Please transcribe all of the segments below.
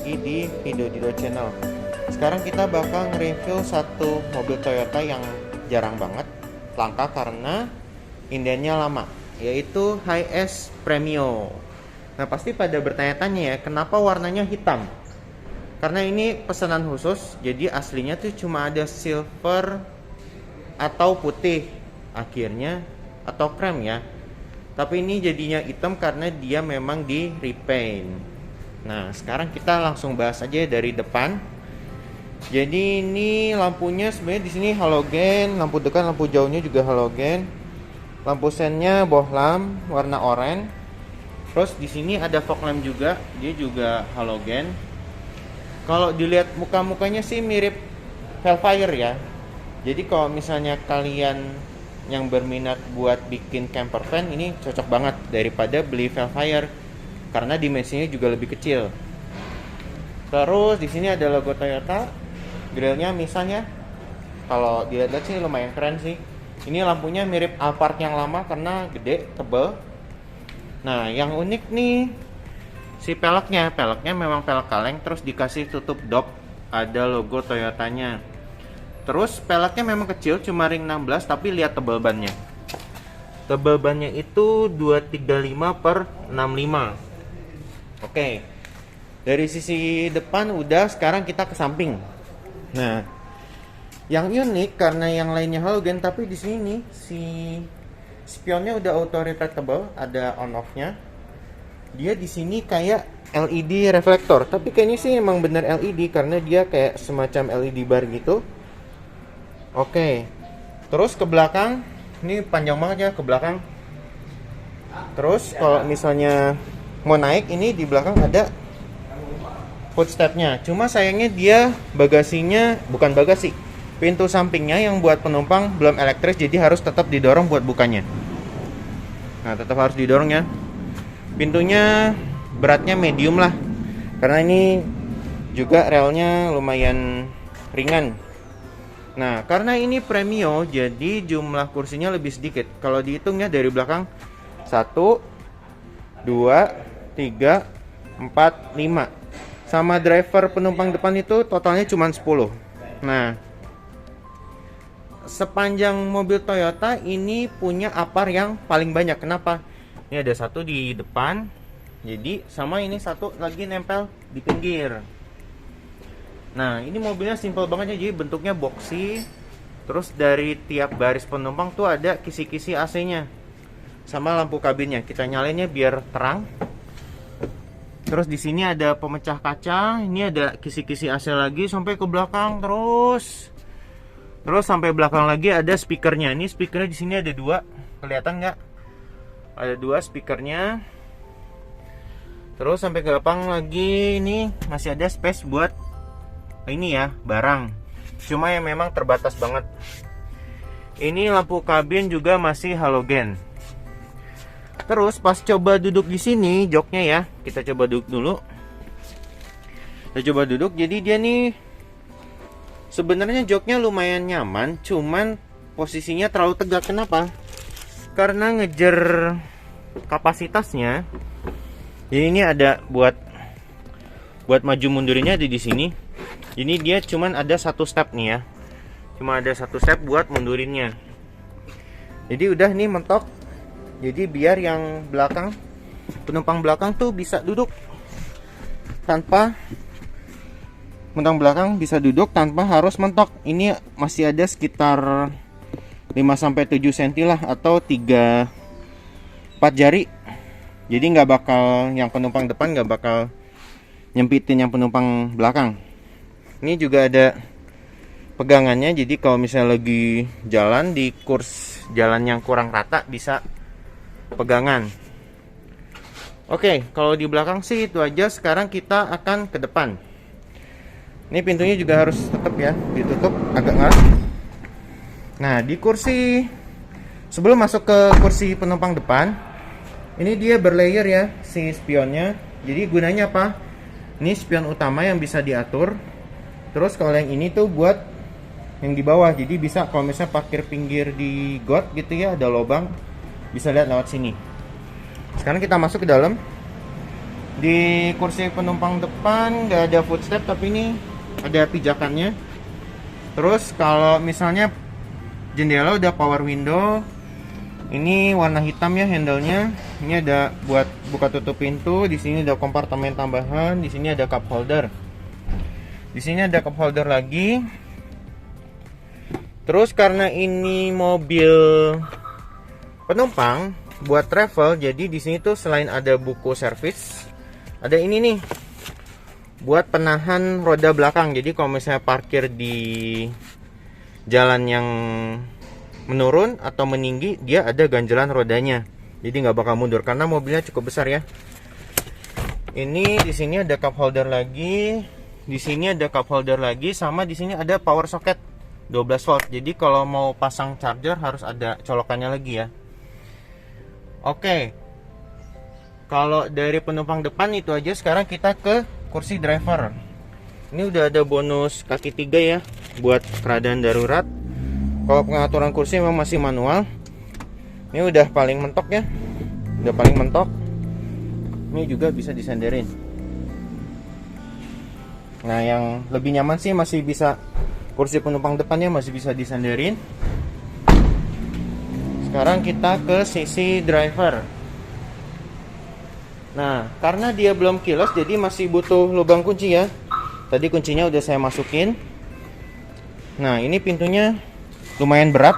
lagi di Video Dido Channel. Sekarang kita bakal nge-review satu mobil Toyota yang jarang banget, langka karena indennya lama, yaitu Hiace Premio. Nah, pasti pada bertanya-tanya ya, kenapa warnanya hitam? Karena ini pesanan khusus, jadi aslinya tuh cuma ada silver atau putih akhirnya, atau krem ya. Tapi ini jadinya hitam karena dia memang di repaint. Nah, sekarang kita langsung bahas aja dari depan. Jadi ini lampunya sebenarnya di sini halogen, lampu dekat, lampu jauhnya juga halogen. Lampu sennya bohlam warna oranye. Terus di sini ada fog lamp juga, dia juga halogen. Kalau dilihat muka-mukanya sih mirip Hellfire ya. Jadi kalau misalnya kalian yang berminat buat bikin camper van, ini cocok banget daripada beli Hellfire karena dimensinya juga lebih kecil. Terus di sini ada logo Toyota, grillnya misalnya kalau dilihat sih lumayan keren sih. Ini lampunya mirip Alphard yang lama karena gede, tebel. Nah, yang unik nih si peleknya memang pelek kaleng, terus dikasih tutup dop, ada logo Toyotanya. Terus peleknya memang kecil, cuma ring 16, tapi lihat tebal bannya. Tebal bannya itu 235 per 65. Oke. Dari sisi depan udah, sekarang kita ke samping. Nah, yang unik karena yang lainnya halogen, tapi di sini si spionnya udah auto retractable, ada on off-nya. Dia di sini kayak LED reflektor, tapi kayaknya sih emang bener LED karena dia kayak semacam LED bar gitu. Oke, terus ke belakang, ini panjang banget ya ke belakang. Terus kalau misalnya mau naik, ini di belakang ada footstepnya. Cuma sayangnya dia bagasinya, bukan bagasi, pintu sampingnya yang buat penumpang belum elektris, jadi harus tetap didorong buat bukanya. Nah, tetap harus didorong ya. Pintunya beratnya medium lah, karena ini juga relnya lumayan ringan. Nah, karena ini Premio, jadi jumlah kursinya lebih sedikit. Kalau dihitungnya dari belakang 1, 2, 3, 4, 5. Sama driver penumpang depan itu totalnya cuma 10. Nah, sepanjang mobil Toyota ini punya apar yang paling banyak. Kenapa? Ini ada satu di depan, jadi sama ini satu lagi nempel di pinggir. Nah, ini mobilnya simple banget ya, jadi bentuknya boxy. Terus dari tiap baris penumpang tuh ada kisi-kisi AC-nya sama lampu kabinnya. Kita nyalainnya biar terang. Terus di sini ada pemecah kaca, ini ada kisi-kisi AC lagi sampai ke belakang terus. Terus sampai belakang lagi ada speakernya. Ini speakernya di sini ada dua, kelihatan nggak? Ada dua speakernya. Terus sampai ke belakang lagi ini masih ada space buat ini ya, barang. Cuma yang memang terbatas banget. Ini lampu kabin juga masih halogen. Terus pas coba duduk di sini, joknya ya, kita coba duduk dulu. Kita coba duduk, jadi dia nih sebenarnya joknya lumayan nyaman, cuman posisinya terlalu tegak. Kenapa? Karena ngejar kapasitasnya. Jadi ini ada buat maju mundurinnya ada di sini. Ini dia cuman ada satu step nih ya, cuma ada satu step buat mundurinnya. Jadi udah nih mentok. Jadi biar yang belakang, penumpang belakang tuh bisa duduk tanpa, penumpang belakang bisa duduk tanpa harus mentok. Ini masih ada sekitar 5-7 cm lah, atau 3-4 jari. Jadi nggak bakal, yang penumpang depan nggak bakal nyempitin yang penumpang belakang. Ini juga ada pegangannya, jadi kalau misalnya lagi jalan di kurs jalan yang kurang rata bisa pegangan. Oke, kalau di belakang sih itu aja. Sekarang kita akan ke depan. Ini pintunya juga harus tetap ya ditutup agak ngeras. Nah, di kursi, sebelum masuk ke kursi penumpang depan, ini dia berlayer ya si spionnya. Jadi gunanya apa? Ini spion utama yang bisa diatur. Terus kalau yang ini tuh buat yang di bawah, jadi bisa kalau misalnya parkir pinggir di got gitu ya, ada lubang, bisa lihat lewat sini. Sekarang kita masuk ke dalam. Di kursi penumpang depan nggak ada footstep, tapi ini ada pijakannya. Terus kalau misalnya jendela udah power window, ini warna hitam ya handle-nya. Ini ada buat buka tutup pintu. Di sini ada kompartemen tambahan. Di sini ada cup holder. Di sini ada cup holder lagi. Terus karena ini mobil penumpang buat travel, jadi di sini tuh selain ada buku servis, ada ini nih buat penahan roda belakang. Jadi kalau misalnya parkir di jalan yang menurun atau meninggi, dia ada ganjalan rodanya. Jadi nggak bakal mundur karena mobilnya cukup besar ya. Ini di sini ada cup holder lagi. Di sini ada cup holder lagi, sama di sini ada power socket 12 volt. Jadi kalau mau pasang charger harus ada colokannya lagi ya. Oke. Kalau dari penumpang depan itu aja. Sekarang kita ke kursi driver. Ini udah ada bonus kaki 3 ya buat keadaan darurat. Kalau pengaturan kursi memang masih manual. Ini udah paling mentok ya. Udah paling mentok. Ini juga bisa disenderin. Nah, yang lebih nyaman sih masih bisa kursi penumpang depannya masih bisa disenderin. Sekarang kita ke sisi driver. Nah, karena dia belum kilas jadi masih butuh lubang kunci ya. Tadi kuncinya udah saya masukin. Nah, ini pintunya lumayan berat.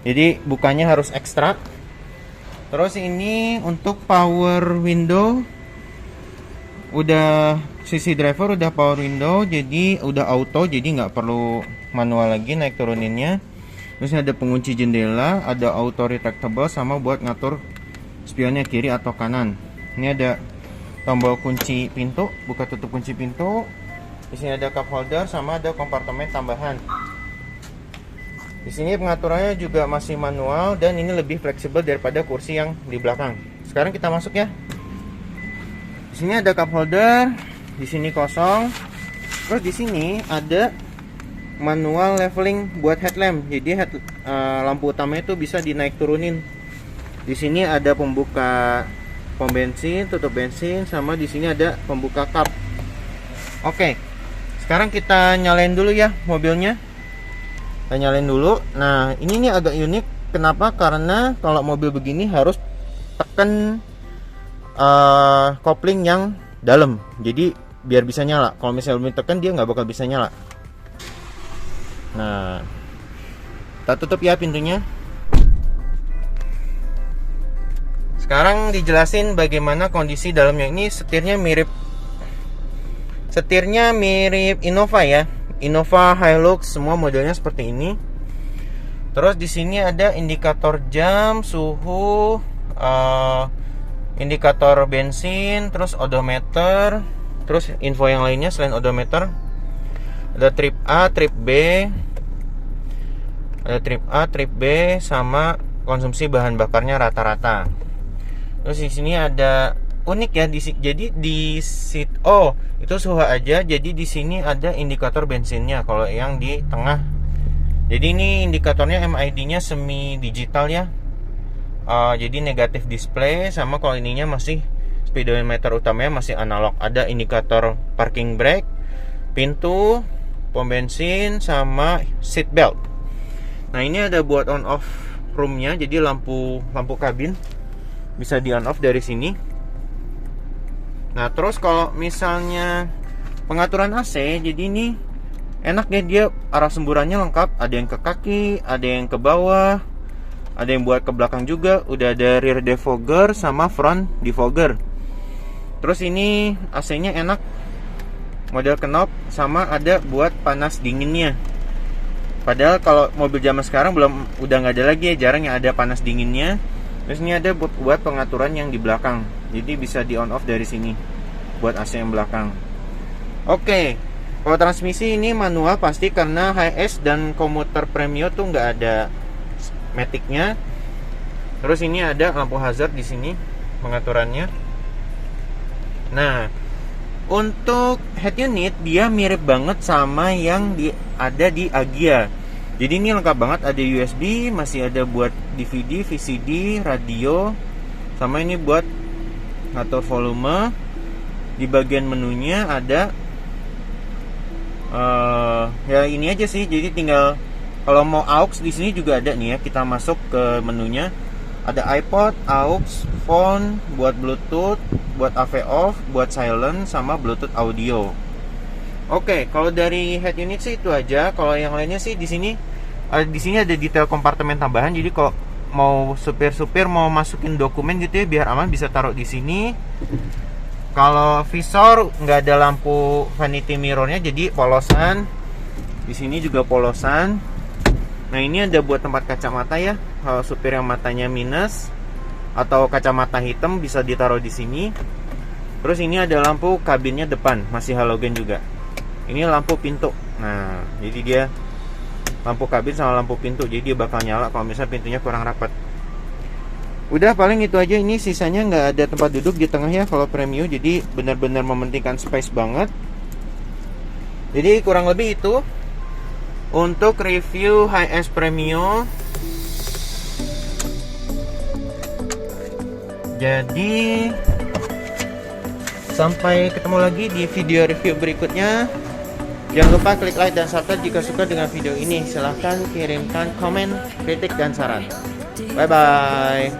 Jadi bukanya harus ekstra. Terus ini untuk power window, udah sisi driver udah power window, jadi udah auto, jadi nggak perlu manual lagi naik turuninnya. Terus ada pengunci jendela, ada auto retractable, sama buat ngatur spionnya kiri atau kanan. Ini ada tombol kunci pintu, buka tutup kunci pintu. Di sini ada cup holder, sama ada kompartemen tambahan. Di sini pengaturannya juga masih manual dan ini lebih fleksibel daripada kursi yang di belakang. Sekarang kita masuk ya. Di sini ada cup holder, di sini kosong. Terus di sini ada manual leveling buat headlamp. Jadi lampu utama itu bisa dinaik turunin. Di sini ada pembuka pom bensin, tutup bensin, sama di sini ada pembuka kap. Oke. Sekarang kita nyalain dulu ya mobilnya. Kita nyalain dulu. Nah, ini nih agak unik. Kenapa? Karena kalau mobil begini harus tekan kopling yang dalam. Jadi biar bisa nyala. Kalau misalnya belum ditekan dia nggak bakal bisa nyala. Nah, kita tutup ya pintunya. Sekarang dijelasin bagaimana kondisi dalamnya. Ini setirnya mirip Innova ya. Innova, Hilux, semua modelnya seperti ini. Terus di sini ada indikator jam, suhu, indikator bensin, terus odometer, terus info yang lainnya selain odometer. Ada trip A, trip B, ada trip A, trip B, sama konsumsi bahan bakarnya rata-rata. Terus di sini ada unik ya, jadi di itu suhu aja. Jadi di sini ada indikator bensinnya kalau yang di tengah. Jadi ini indikatornya MID-nya semi digital ya. Jadi negatif display, sama kalau ininya masih speedometer utamanya masih analog. Ada indikator parking brake, pintu, pom bensin, sama seat belt. Nah, ini ada buat on off roomnya. Jadi lampu kabin bisa di on off dari sini. Nah, terus kalau misalnya pengaturan AC, jadi ini enak ya, dia arah semburannya lengkap. Ada yang ke kaki, ada yang ke bawah, ada yang buat ke belakang juga. Udah ada rear defogger sama front defogger. Terus ini AC-nya enak, model knob, sama ada buat panas dinginnya. Padahal kalau mobil zaman sekarang udah nggak ada lagi ya, jarang yang ada panas dinginnya. Terus ini ada buat pengaturan yang di belakang. Jadi bisa di on off dari sini buat AC yang belakang. Oke. Kalau transmisi ini manual pasti karena HS dan komuter premium tuh nggak ada matic-nya. Terus ini ada lampu hazard di sini pengaturannya. Nah, untuk head unit dia mirip banget sama yang ada di Agya. Jadi ini lengkap banget, ada USB, masih ada buat DVD, VCD, radio, sama ini buat ngatur volume. Di bagian menunya ada ya ini aja sih. Jadi tinggal kalau mau aux di sini juga ada nih ya. Kita masuk ke menunya. Ada iPod, aux, phone, buat Bluetooth, buat AV off, buat silent, sama Bluetooth audio. Oke, kalau dari head unit sih itu aja. Kalau yang lainnya sih di sini ada detail kompartemen tambahan. Jadi kalau mau supir mau masukin dokumen gitu ya biar aman, bisa taruh di sini. Kalau visor nggak ada lampu vanity mirrornya, jadi polosan. Di sini juga polosan. Nah ini ada buat tempat kacamata ya. Kalau supir yang matanya minus atau kacamata hitam bisa ditaruh di sini. Terus ini ada lampu kabinnya depan, masih halogen juga. Ini lampu pintu. Nah, jadi dia lampu kabin sama lampu pintu. Jadi dia bakal nyala kalau misalnya pintunya kurang rapat. Udah paling itu aja. Ini sisanya nggak ada tempat duduk di tengah ya kalau premium. Jadi benar-benar mementingkan space banget. Jadi kurang lebih itu untuk review HS Premio. Jadi sampai ketemu lagi di video review berikutnya. Jangan lupa klik like dan subscribe jika suka dengan video ini. Silahkan kirimkan komen, kritik, dan saran. Bye bye.